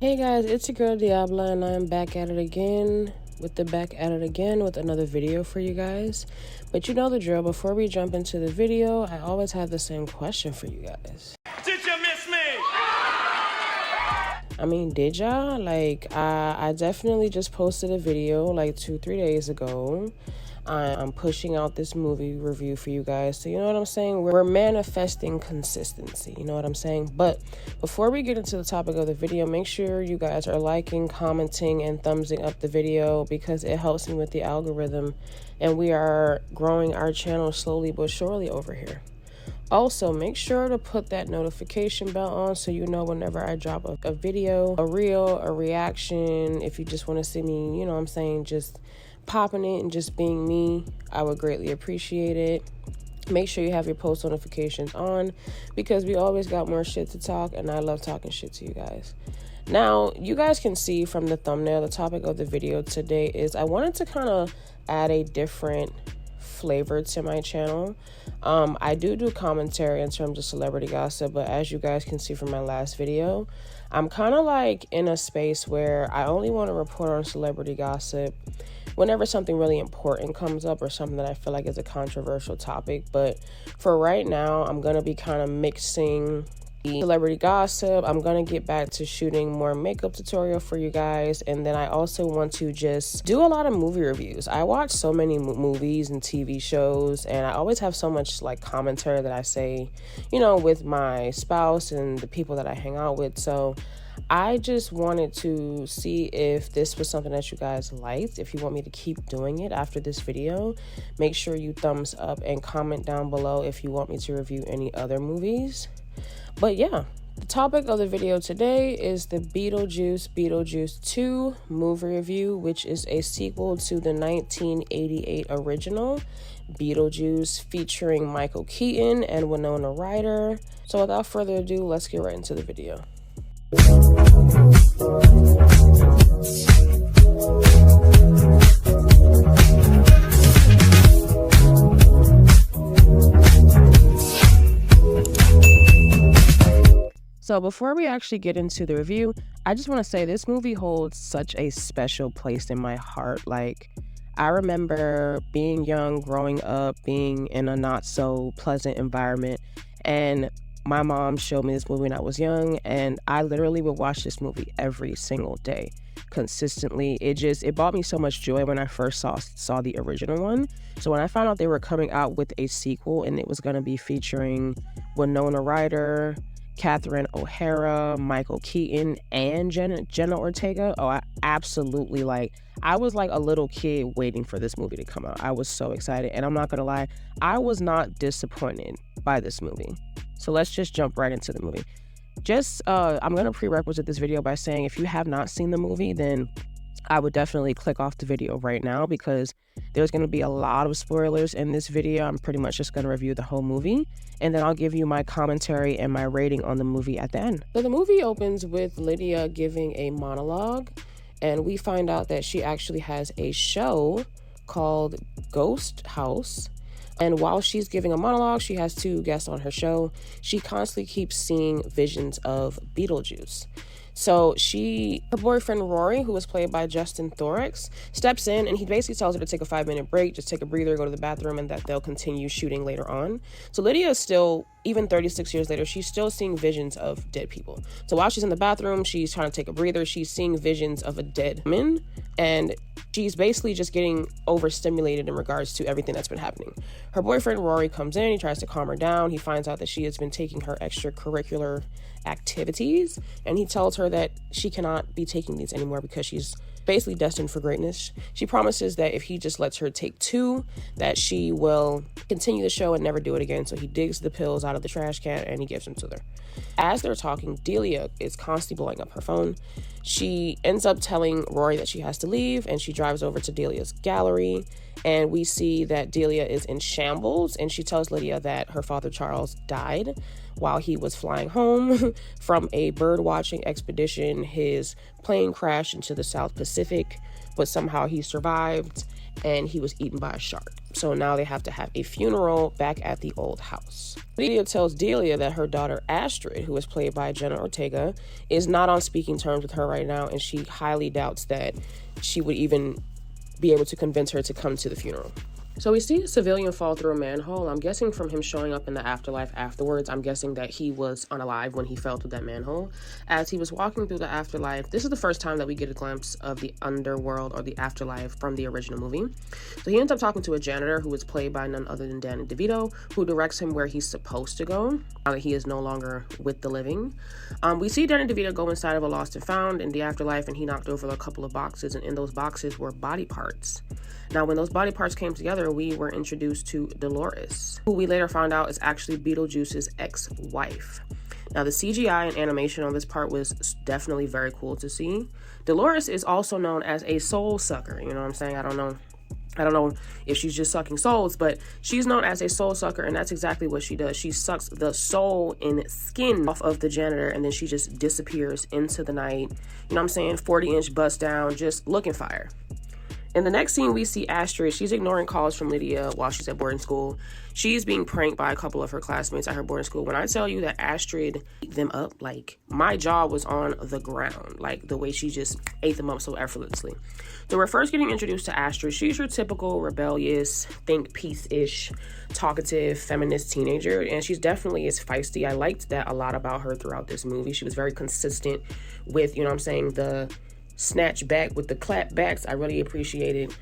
Hey guys, it's your girl Diabla, and I'm back at it again with another video for you guys. But you know the drill. Before we jump into the video, I always have the same question for you guys. Did you miss me? I mean, did y'all? I definitely just posted a video like 2-3 days ago. I'm pushing out this movie review for you guys. So you know what I'm saying? We're manifesting consistency. You know what I'm saying? But before we get into the topic of the video, make sure you guys are liking, commenting, and thumbsing up the video because it helps me with the algorithm. And we are growing our channel slowly but surely over here. Also, make sure to put that notification bell on so you know whenever I drop a video, a reel, a reaction. If you just want to see me, you know what I'm saying, just popping it and just being me, I would greatly appreciate it. Make sure you have your post notifications on because we always got more shit to talk, and I love talking shit to you guys. Now, you guys can see from the thumbnail, the topic of the video today is I wanted to kind of add a different flavor to my channel. I do commentary in terms of celebrity gossip, but as you guys can see from my last video, I'm kind of like in a space where I only want to report on celebrity gossip whenever something really important comes up or something that I feel like is a controversial topic. But for right now, I'm going to be kind of mixing the celebrity gossip. I'm going to get back to shooting more makeup tutorial for you guys. And then I also want to just do a lot of movie reviews. I watch so many movies and TV shows, and I always have so much like commentary that I say, you know, with my spouse and the people that I hang out with. So I just wanted to see if this was something that you guys liked. If you want me to keep doing it after this video, make sure you thumbs up and comment down below if you want me to review any other movies. But yeah, the topic of the video today is the Beetlejuice 2 movie review, which is a sequel to the 1988 original Beetlejuice featuring Michael Keaton and Winona Ryder. So without further ado, let's get right into the video. So before we actually get into the review, I just want to say this movie holds such a special place in my heart. Like, I remember being young, growing up, being in a not so pleasant environment, and my mom showed me this movie when I was young, and I literally would watch this movie every single day consistently. It brought me so much joy when I first saw the original one. So when I found out they were coming out with a sequel and it was going to be featuring Winona Ryder, Catherine O'Hara, Michael Keaton, and Jenna Ortega, I absolutely I was like a little kid waiting for this movie to come out. I was so excited, and I'm not gonna lie, I was not disappointed by this movie. So let's just jump right into the movie. I'm gonna prerequisite this video by saying if you have not seen the movie, then I would definitely click off the video right now because there's going to be a lot of spoilers in this video. I'm pretty much just going to review the whole movie, and then I'll give you my commentary and my rating on the movie at the end. So the movie opens with Lydia giving a monologue, and we find out that she actually has a show called Ghost House. And while she's giving a monologue, she has 2 guests on her show. She constantly keeps seeing visions of Beetlejuice. So her boyfriend Rory, who was played by Justin Thorex, steps in and he basically tells her to take a 5-minute break, just take a breather, go to the bathroom, and that they'll continue shooting later on. So Lydia is still, even 36 years later, she's still seeing visions of dead people. So while she's in the bathroom, she's trying to take a breather, she's seeing visions of a dead woman, and she's basically just getting overstimulated in regards to everything that's been happening. Her boyfriend Rory comes in, he tries to calm her down, he finds out that she has been taking her extracurricular activities, and he tells her that she cannot be taking these anymore because she's basically destined for greatness. She promises that if he just lets her take 2, that she will continue the show and never do it again. So he digs the pills out of the trash can and he gives them to her. As they're talking, Delia is constantly blowing up her phone. She ends up telling Rory that she has to leave, and she drives over to Delia's gallery, and we see that Delia is in shambles, and she tells Lydia that her father Charles died while he was flying home from a bird watching expedition. His plane crashed into the South Pacific, but somehow he survived and he was eaten by a shark. So now they have to have a funeral back at the old house. Lydia tells Delia that her daughter Astrid, who is played by Jenna Ortega, is not on speaking terms with her right now, and she highly doubts that she would even be able to convince her to come to the funeral. So we see a civilian fall through a manhole. I'm guessing from him showing up in the afterlife afterwards, I'm guessing that he was unalive when he fell through that manhole. As he was walking through the afterlife, this is the first time that we get a glimpse of the underworld or the afterlife from the original movie. So he ends up talking to a janitor who is played by none other than Danny DeVito, who directs him where he's supposed to go, now that he is no longer with the living. We see Danny DeVito go inside of a lost and found in the afterlife, and he knocked over a couple of boxes, and in those boxes were body parts. Now, when those body parts came together, we were introduced to Dolores, who we later found out is actually Beetlejuice's ex-wife. Now, the CGI and animation on this part was definitely very cool to see. Dolores is also known as a soul sucker. You know what I'm saying? I don't know if she's just sucking souls, but she's known as a soul sucker, and that's exactly what she does. She sucks the soul and skin off of the janitor, and then she just disappears into the night. You know what I'm saying? 40-inch bust down, just looking fire. In the next scene, we see Astrid. She's ignoring calls from Lydia while she's at boarding school. She's being pranked by a couple of her classmates at her boarding school. When I tell you that Astrid ate them up, like, my jaw was on the ground, like the way she just ate them up so effortlessly. So we're first getting introduced to Astrid. She's your typical rebellious, think peace-ish, talkative, feminist teenager, and she's definitely is feisty. I liked that a lot about her throughout this movie. She was very consistent with, you know what I'm saying, the snatch back with the clap backs. I really appreciated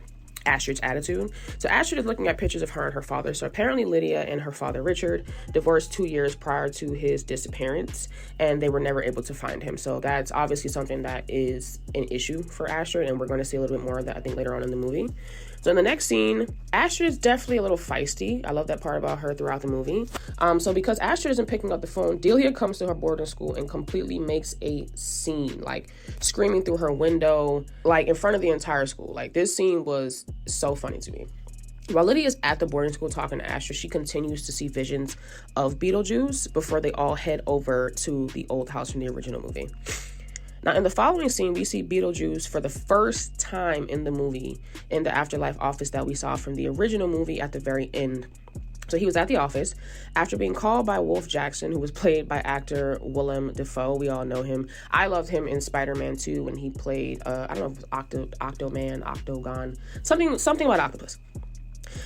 Astrid's attitude. So Astrid is looking at pictures of her and her father. So apparently Lydia and her father Richard divorced 2 years prior to his disappearance, and they were never able to find him. So that's obviously something that is an issue for Astrid, and we're going to see a little bit more of that, I think, later on in the movie. So in the next scene, Astrid is definitely a little feisty. I love that part about her throughout the movie. So because Astrid isn't picking up the phone, Delia comes to her boarding school and completely makes a scene, like screaming through her window, like in front of the entire school. Like, this scene was so funny to me. While Lydia is at the boarding school talking to Astrid, she continues to see visions of Beetlejuice before they all head over to the old house from the original movie. Now, in the following scene, we see Beetlejuice for the first time in the movie in the afterlife office that we saw from the original movie at the very end. So he was at the office after being called by Wolf Jackson, who was played by actor Willem Dafoe. We all know him. I loved him in Spider-Man 2 when he played, I don't know if it was Octoman, Octagon, something about octopus.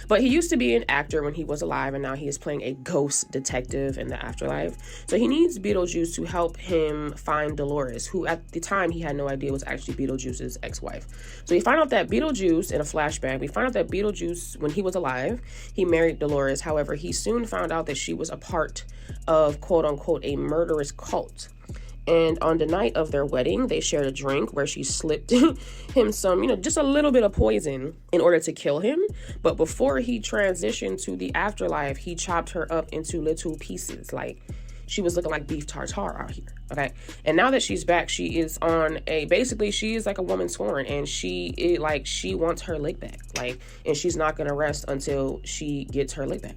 But he used to be an actor when he was alive, and now he is playing a ghost detective in the afterlife. So he needs Beetlejuice to help him find Dolores, who at the time he had no idea was actually Beetlejuice's ex-wife. So we find out that Beetlejuice, in a flashback, we find out that Beetlejuice, when he was alive, he married Dolores. However, he soon found out that she was a part of, quote-unquote, a murderous cult. And on the night of their wedding, they shared a drink where she slipped him some, just a little bit of poison in order to kill him. But before he transitioned to the afterlife, he chopped her up into little pieces. Like, she was looking like beef tartare out here, okay? And now that she's back, she is on basically, she is like a woman sworn, and she wants her lick back. Like, and she's not going to rest until she gets her lick back.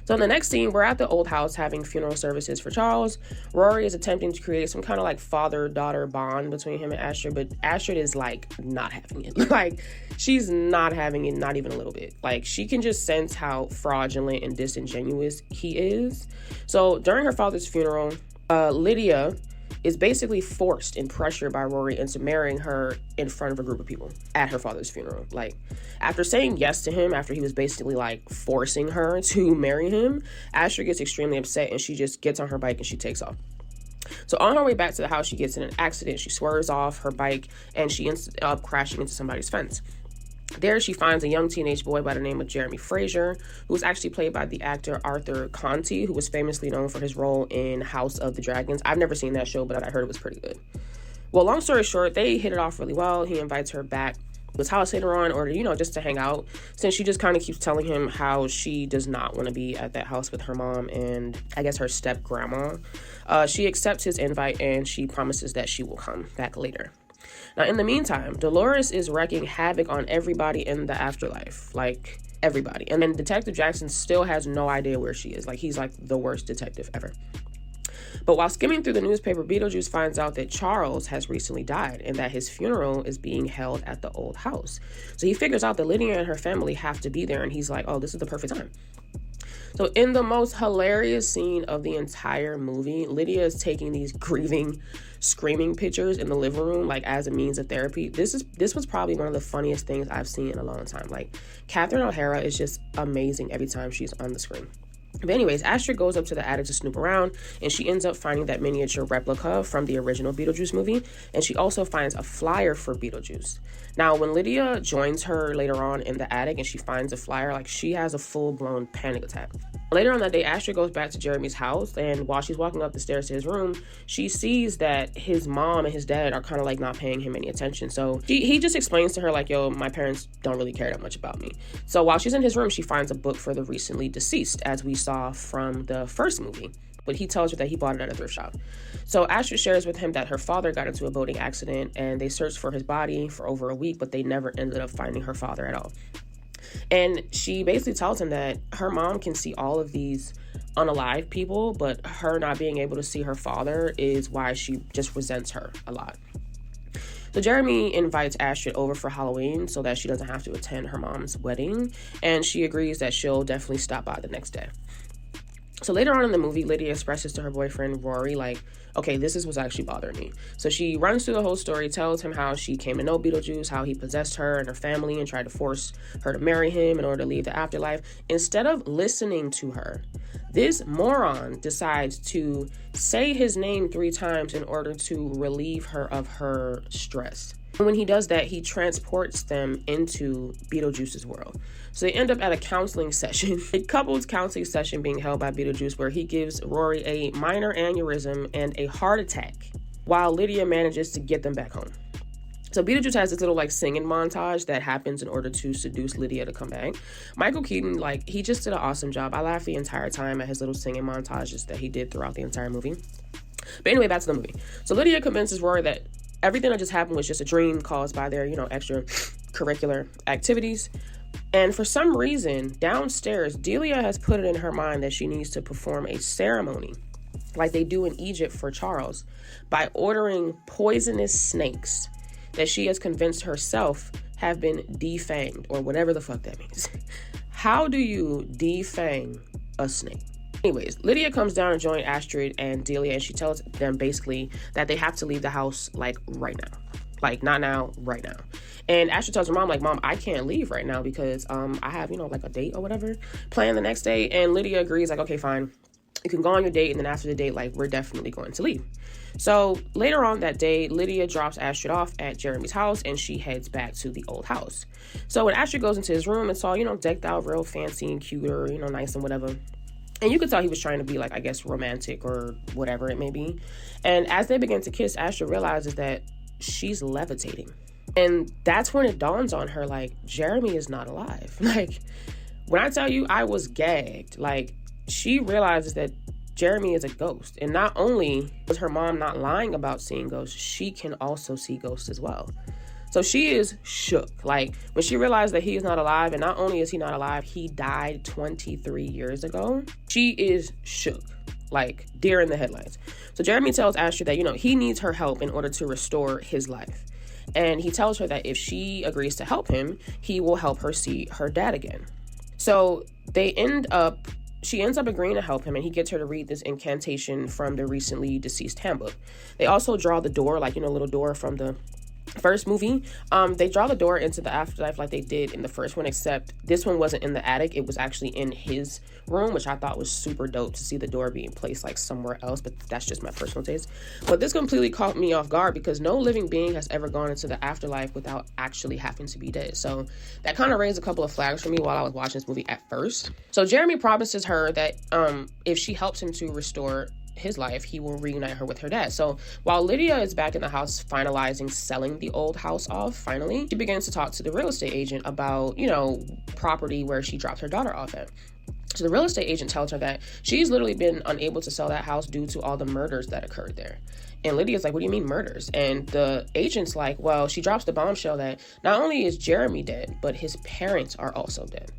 So in the next scene, we're at the old house having funeral services for Charles. Rory is attempting to create some kind of like father-daughter bond between him and Astrid, but Astrid is like not having it. Like, she's not having it, not even a little bit. Like, she can just sense how fraudulent and disingenuous he is. So during her father's funeral, Lydia is basically forced and pressured by Rory into marrying her in front of a group of people at her father's funeral. Like, after saying yes to him, after he was basically like forcing her to marry him, Astrid gets extremely upset, and she just gets on her bike and she takes off. So on her way back to the house, she gets in an accident. She swerves off her bike and she ends up crashing into somebody's fence. There she finds a young teenage boy by the name of Jeremy Fraser, who was actually played by the actor Arthur Conti, who was famously known for his role in House of the Dragons. I've never seen that show, but I heard it was pretty good. Well, long story short, they hit it off really well. He invites her back to his house later on, or, just to hang out, since she just kind of keeps telling him how she does not want to be at that house with her mom and I guess her step-grandma. She accepts his invite, and she promises that she will come back later. Now, in the meantime, Dolores is wreaking havoc on everybody in the afterlife, like everybody. And then Detective Jackson still has no idea where she is. Like, he's like the worst detective ever. But while skimming through the newspaper, Beetlejuice finds out that Charles has recently died and that his funeral is being held at the old house. So he figures out that Lydia and her family have to be there, and he's like, oh, this is the perfect time. So in the most hilarious scene of the entire movie, Lydia is taking these grieving, screaming pictures in the living room, like as a means of therapy. This was probably one of the funniest things I've seen in a long time. Like, Catherine O'Hara is just amazing every time she's on the screen. But anyways, Astrid goes up to the attic to snoop around, and she ends up finding that miniature replica from the original Beetlejuice movie, and she also finds a flyer for Beetlejuice. Now, when Lydia joins her later on in the attic and she finds a flyer, like, she has a full-blown panic attack. Later on that day, Astrid goes back to Jeremy's house, and while she's walking up the stairs to his room, she sees that his mom and his dad are kind of like not paying him any attention. So he just explains to her like, yo, my parents don't really care that much about me. So while she's in his room, she finds a book for the recently deceased, as we saw from the first movie. But he tells her that he bought it at a thrift shop. So Astrid shares with him that her father got into a boating accident, and they searched for his body for over a week, but they never ended up finding her father at all. And she basically tells him that her mom can see all of these unalive people, but her not being able to see her father is why she just resents her a lot. So Jeremy invites Astrid over for Halloween so that she doesn't have to attend her mom's wedding, and she agrees that she'll definitely stop by the next day. So later on in the movie, Lydia expresses to her boyfriend, Rory, like, okay, this is what's actually bothering me. So she runs through the whole story, tells him how she came to know Beetlejuice, how he possessed her and her family and tried to force her to marry him in order to leave the afterlife. Instead of listening to her, this moron decides to say his name 3 times in order to relieve her of her stress. And when he does that, he transports them into Beetlejuice's world. So they end up at a counseling session, a couples counseling session being held by Beetlejuice, where he gives Rory a minor aneurysm and a heart attack, while Lydia manages to get them back home. So Beetlejuice has this little like singing montage that happens in order to seduce Lydia to come back. Michael Keaton, like, he just did an awesome job. I laughed the entire time at his little singing montages that he did throughout the entire movie. But anyway, back to the movie. So Lydia convinces Rory that everything that just happened was just a dream caused by their, extracurricular activities. And for some reason, downstairs, Delia has put it in her mind that she needs to perform a ceremony like they do in Egypt for Charles by ordering poisonous snakes that she has convinced herself have been defanged, or whatever the fuck that means. How do you defang a snake? Anyways, Lydia comes down to join Astrid and Delia, and she tells them basically that they have to leave the house, like, right now. Like, not now, right now. And Astrid tells her mom, like, Mom, I can't leave right now because I have, like a date or whatever planned the next day. And Lydia agrees, like, okay, fine. You can go on your date, and then after the date, like, we're definitely going to leave. So later on that day, Lydia drops Astrid off at Jeremy's house, and she heads back to the old house. So when Astrid goes into his room, it's all, decked out real fancy and cute, or, nice and whatever. And you could tell he was trying to be, like, I guess, romantic or whatever it may be. And as they begin to kiss, Astrid realizes that she's levitating. And that's when it dawns on her, like, Jeremy is not alive. Like, when I tell you I was gagged, like, she realizes that Jeremy is a ghost. And not only was her mom not lying about seeing ghosts, she can also see ghosts as well. So she is shook. Like, when she realized that he is not alive, and not only is he not alive, he died 23 years ago, she is shook. Like, deer in the headlights. So Jeremy tells Astrid that, he needs her help in order to restore his life. And he tells her that if she agrees to help him, he will help her see her dad again. So she ends up agreeing to help him, and he gets her to read this incantation from the recently deceased handbook. They also draw the door, like, little door from the first movie. They draw the door into the afterlife like they did in the first one, except this one wasn't in the attic. It was actually in his room, which I thought was super dope to see the door being placed like somewhere else, but that's just my personal taste. But this completely caught me off guard because no living being has ever gone into the afterlife without actually having to be dead. So that kind of raised a couple of flags for me while I was watching this movie at first. So Jeremy promises her that if she helps him to restore his life, he will reunite her with her dad. So while Lydia is back in the house finalizing selling the old house off, finally, she begins to talk to the real estate agent about, property where she dropped her daughter off at. So the real estate agent tells her that she's literally been unable to sell that house due to all the murders that occurred there. And Lydia's like, what do you mean murders? And the agent's like, well, she drops the bombshell that not only is Jeremy dead, but his parents are also dead.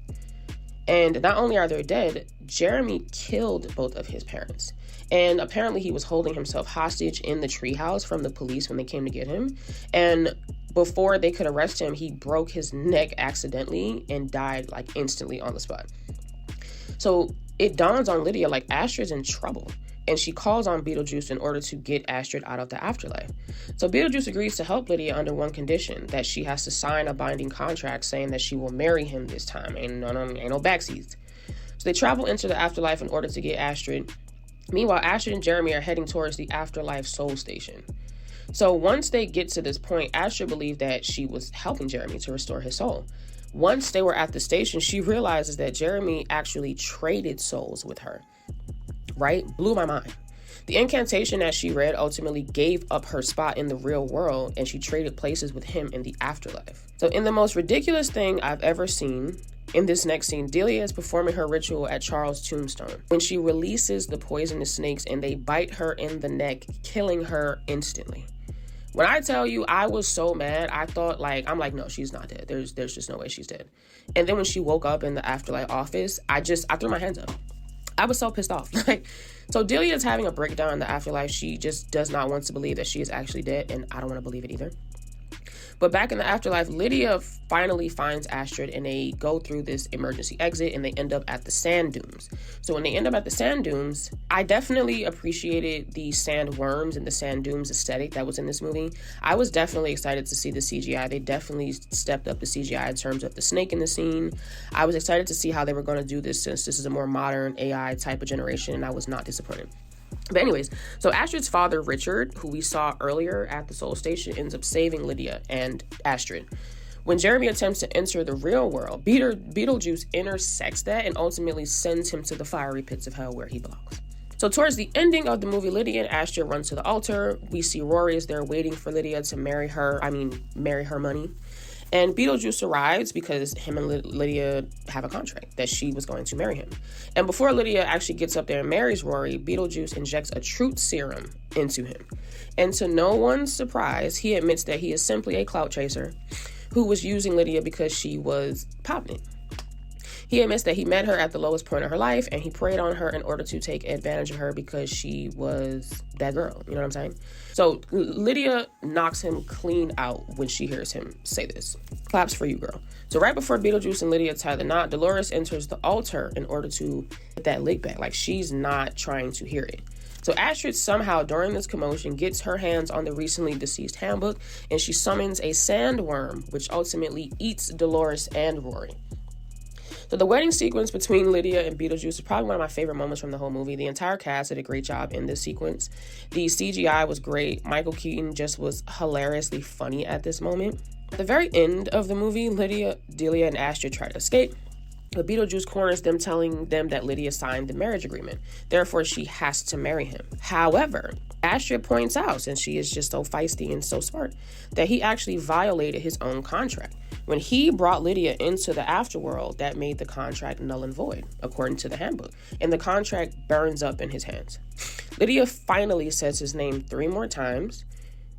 And not only are they dead, Jeremy killed both of his parents. And apparently he was holding himself hostage in the treehouse from the police when they came to get him. And before they could arrest him, he broke his neck accidentally and died like instantly on the spot. So it dawns on Lydia like Astrid's in trouble, and she calls on Beetlejuice in order to get Astrid out of the afterlife. So Beetlejuice agrees to help Lydia under one condition, that she has to sign a binding contract saying that she will marry him this time. Ain't no backseats. So they travel into the afterlife in order to get Astrid. Meanwhile, Astrid and Jeremy are heading towards the afterlife soul station. So once they get to this point, Astrid believed that she was helping Jeremy to restore his soul. Once they were at the station, she realizes that Jeremy actually traded souls with her. Right? Blew my mind. The incantation that she read ultimately gave up her spot in the real world, and she traded places with him in the afterlife. So in the most ridiculous thing I've ever seen, in this next scene, Delia is performing her ritual at Charles' tombstone when she releases the poisonous snakes and they bite her in the neck, killing her instantly. When I tell you I was so mad, I thought I'm like, no, she's not dead. There's just no way she's dead. And then when she woke up in the afterlife office, I threw my hands up. I was so pissed off. So Delia is having a breakdown in the afterlife. She just does not want to believe that she is actually dead, and I don't want to believe it either. But back in the afterlife, Lydia finally finds Astrid, and they go through this emergency exit, and they end up at the sand dunes. So when they end up at the sand dunes, I definitely appreciated the sand worms and the sand dunes aesthetic that was in this movie. I was definitely excited to see the CGI. They definitely stepped up the CGI in terms of the snake in the scene. I was excited to see how they were going to do this, since this is a more modern AI type of generation, and I was not disappointed. But anyways, so Astrid's father, Richard, who we saw earlier at the Soul Station, ends up saving Lydia and Astrid. When Jeremy attempts to enter the real world, Beetlejuice intersects that and ultimately sends him to the fiery pits of hell where he belongs. So towards the ending of the movie, Lydia and Astrid run to the altar. We see Rory is there waiting for Lydia to marry her money. And Beetlejuice arrives because him and Lydia have a contract that she was going to marry him. And before Lydia actually gets up there and marries Rory, Beetlejuice injects a truth serum into him. And to no one's surprise, he admits that he is simply a clout chaser who was using Lydia because she was popping it. He admits that he met her at the lowest point of her life, and he preyed on her in order to take advantage of her because she was that girl. You know what I'm saying? So Lydia knocks him clean out when she hears him say this. Claps for you, girl. So right before Beetlejuice and Lydia tie the knot, Dolores enters the altar in order to get that lick back. Like, she's not trying to hear it. So Astrid somehow, during this commotion, gets her hands on the recently deceased handbook, and she summons a sandworm, which ultimately eats Dolores and Rory. So the wedding sequence between Lydia and Beetlejuice is probably one of my favorite moments from the whole movie. The entire cast did a great job in this sequence. The CGI was great. Michael Keaton just was hilariously funny at this moment. At the very end of the movie, Lydia, Delia, and Astrid try to escape, but Beetlejuice corners them, telling them that Lydia signed the marriage agreement. Therefore, she has to marry him. However, Astrid points out, since she is just so feisty and so smart, that he actually violated his own contract. When he brought Lydia into the afterworld, that made the contract null and void, according to the handbook, and the contract burns up in his hands. Lydia finally says his name 3 more times,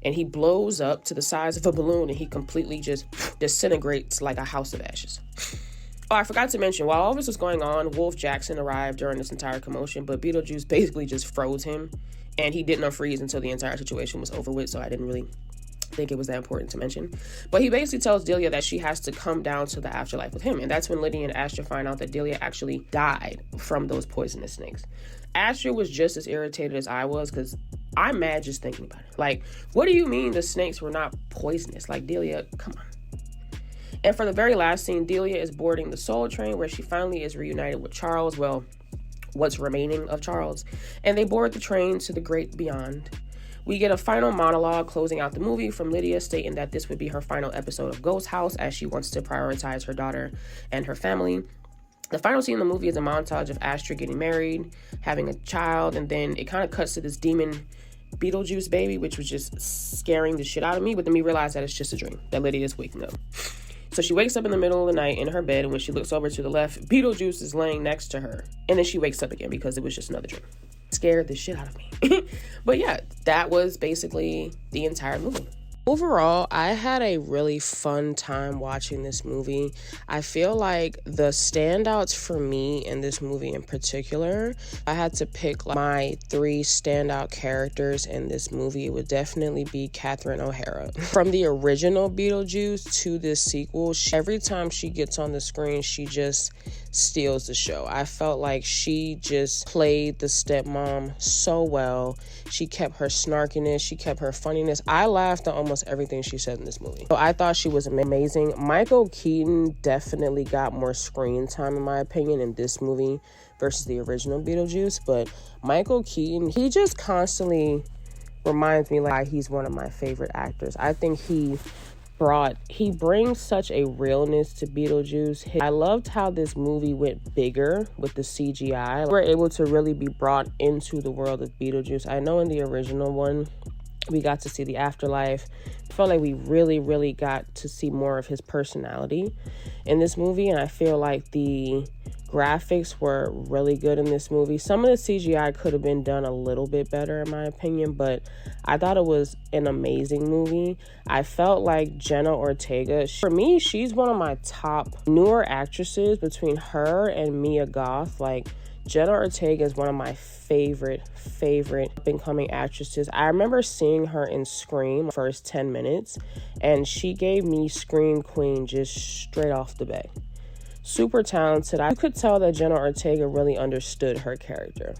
and he blows up to the size of a balloon, and he completely just disintegrates like a house of ashes. Oh, I forgot to mention, while all this was going on, Wolf Jackson arrived during this entire commotion, but Beetlejuice basically just froze him, and he didn't unfreeze until the entire situation was over with, so I didn't really think it was that important to mention. But he basically tells Delia that she has to come down to the afterlife with him, and that's when Lydia and Astrid find out that Delia actually died from those poisonous snakes. Astrid was just as irritated as I was, because I'm mad just thinking about it. Like, what do you mean the snakes were not poisonous? Like, Delia, come on. And for the very last scene, Delia is boarding the Soul Train, where she finally is reunited with Charles, well, what's remaining of Charles, and they board the train to the great beyond. We get a final monologue closing out the movie from Lydia, stating that this would be her final episode of Ghost House, as she wants to prioritize her daughter and her family. The final scene in the movie is a montage of Astrid getting married, having a child, and then it kind of cuts to this demon Beetlejuice baby, which was just scaring the shit out of me, but then we realize that it's just a dream, that Lydia is waking up. So she wakes up in the middle of the night in her bed, and when she looks over to the left, Beetlejuice is laying next to her. And then she wakes up again because it was just another dream. Scared the shit out of me. But yeah, that was basically the entire movie. Overall, I had a really fun time watching this movie. I feel like the standouts for me in this movie in particular, I had to pick my three standout characters in this movie. It would definitely be Catherine O'Hara. From the original Beetlejuice to this sequel, every time she gets on the screen, she just steals the show. I felt like she just played the stepmom so well. She kept her snarkiness, she kept her funniness. I laughed at almost everything she said in this movie. So I thought she was amazing. Michael Keaton definitely got more screen time, in my opinion, in this movie versus the original Beetlejuice. But Michael Keaton, he just constantly reminds me like he's one of my favorite actors. I think he brings such a realness to Beetlejuice. I loved how this movie went bigger with the CGI. We're able to really be brought into the world of Beetlejuice. I know in the original one, we got to see the afterlife. I felt like we really got to see more of his personality in this movie, and I feel like the graphics were really good in this movie. Some of the CGI could have been done a little bit better, in my opinion, but I thought it was an amazing movie. I felt like Jenna Ortega, for me, she's one of my top newer actresses. Between her and Mia Goth, like, Jenna Ortega is one of my favorite up-and-coming actresses. I remember seeing her in Scream first 10 minutes, and she gave me Scream Queen just straight off the bat. Super talented. I could tell that Jenna Ortega really understood her character.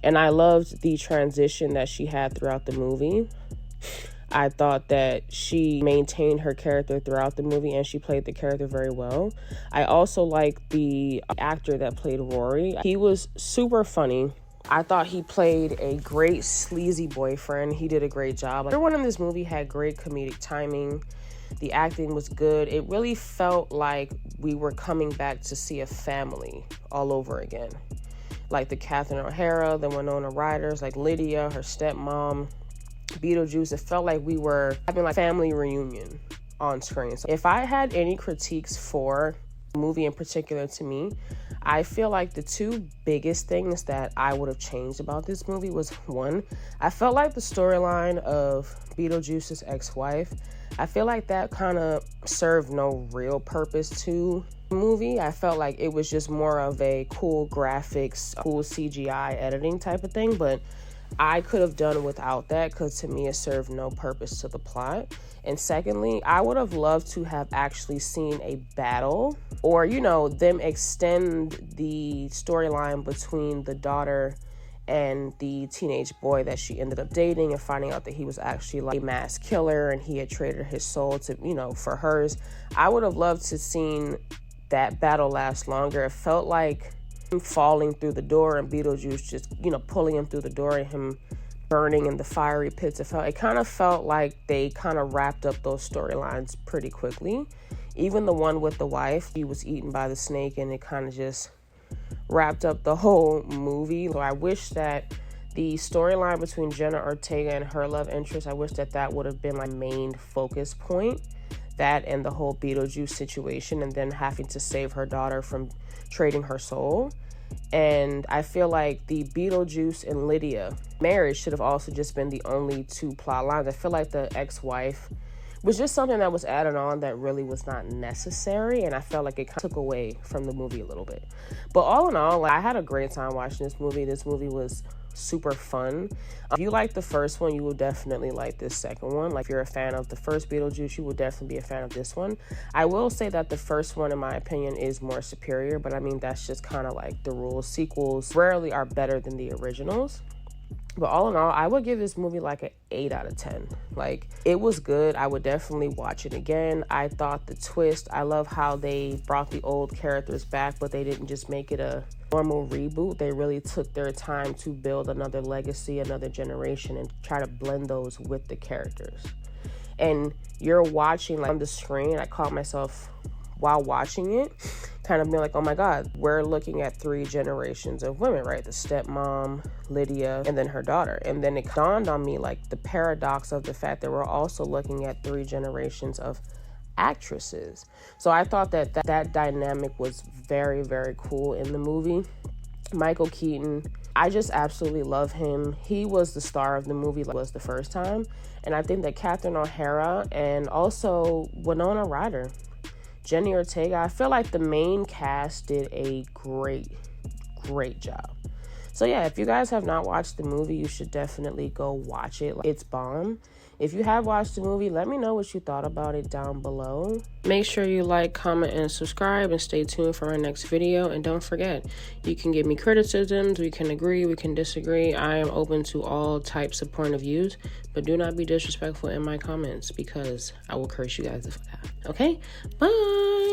And I loved the transition that she had throughout the movie. I thought that she maintained her character throughout the movie, and she played the character very well. I also liked the actor that played Rory. He was super funny. I thought he played a great sleazy boyfriend. He did a great job. Everyone in this movie had great comedic timing. The acting was good. It really felt like we were coming back to see a family all over again. Like the Catherine O'Hara, the Winona Ryders, like Lydia, her stepmom, Beetlejuice. It felt like we were having like family reunion on screen. So if I had any critiques for the movie in particular, to me, I feel like the two biggest things that I would have changed about this movie was, one, I felt like the storyline of Beetlejuice's ex-wife, I feel like that kind of served no real purpose to the movie. I felt like it was just more of a cool graphics, cool CGI editing type of thing, but I could have done without that because to me it served no purpose to the plot. And secondly, I would have loved to have actually seen a battle, or, you know, them extend the storyline between the daughter and the teenage boy that she ended up dating, and finding out that he was actually like a mass killer and he had traded his soul to, you know, for hers. I would have loved to seen that battle last longer. It felt like him falling through the door and Beetlejuice just, you know, pulling him through the door and him burning in the fiery pits. It kind of felt like they kind of wrapped up those storylines pretty quickly. Even the one with the wife, he was eaten by the snake, and it kind of just wrapped up the whole movie. So I wish that the storyline between Jenna Ortega and her love interest, I wish that that would have been my main focus point. That and the whole Beetlejuice situation, and then having to save her daughter from trading her soul. And I feel like the Beetlejuice and Lydia marriage should have also just been the only two plot lines. I feel like the ex-wife was just something that was added on that really was not necessary, and I felt like it kind of took away from the movie a little bit. But all in all, like, I had a great time watching this movie. This movie was super fun. If you like the first one, you will definitely like this second one. Like, if you're a fan of the first Beetlejuice, you will definitely be a fan of this one. I will say that the first one, in my opinion, is more superior, but I mean, that's just kind of like the rules. Sequels rarely are better than the originals. But all in all, I would give this movie like an 8 out of 10. Like, it was good. I would definitely watch it again. I thought the twist, I love how they brought the old characters back, but they didn't just make it a normal reboot. They really took their time to build another legacy, another generation, and try to blend those with the characters. And you're watching, like, on the screen, I caught myself while watching it kind of being like, oh my God, we're looking at 3 generations of women, right? The stepmom, Lydia, and then her daughter. And then it dawned on me, like, the paradox of the fact that we're also looking at 3 generations of actresses. So I thought that dynamic was very, very cool in the movie. Michael Keaton. I just absolutely love him. He was the star of the movie, was the first time. And I think that Catherine O'Hara and also Winona Ryder, Jenny Ortega, I feel like the main cast did a great job. So yeah, if you guys have not watched the movie, you should definitely go watch it. It's bomb. If you have watched the movie, let me know what you thought about it down below. Make sure you like, comment, and subscribe, and stay tuned for our next video. And don't forget, you can give me criticisms, we can agree, we can disagree. I am open to all types of point of views, but do not be disrespectful in my comments because I will curse you guys for that. Okay? Bye!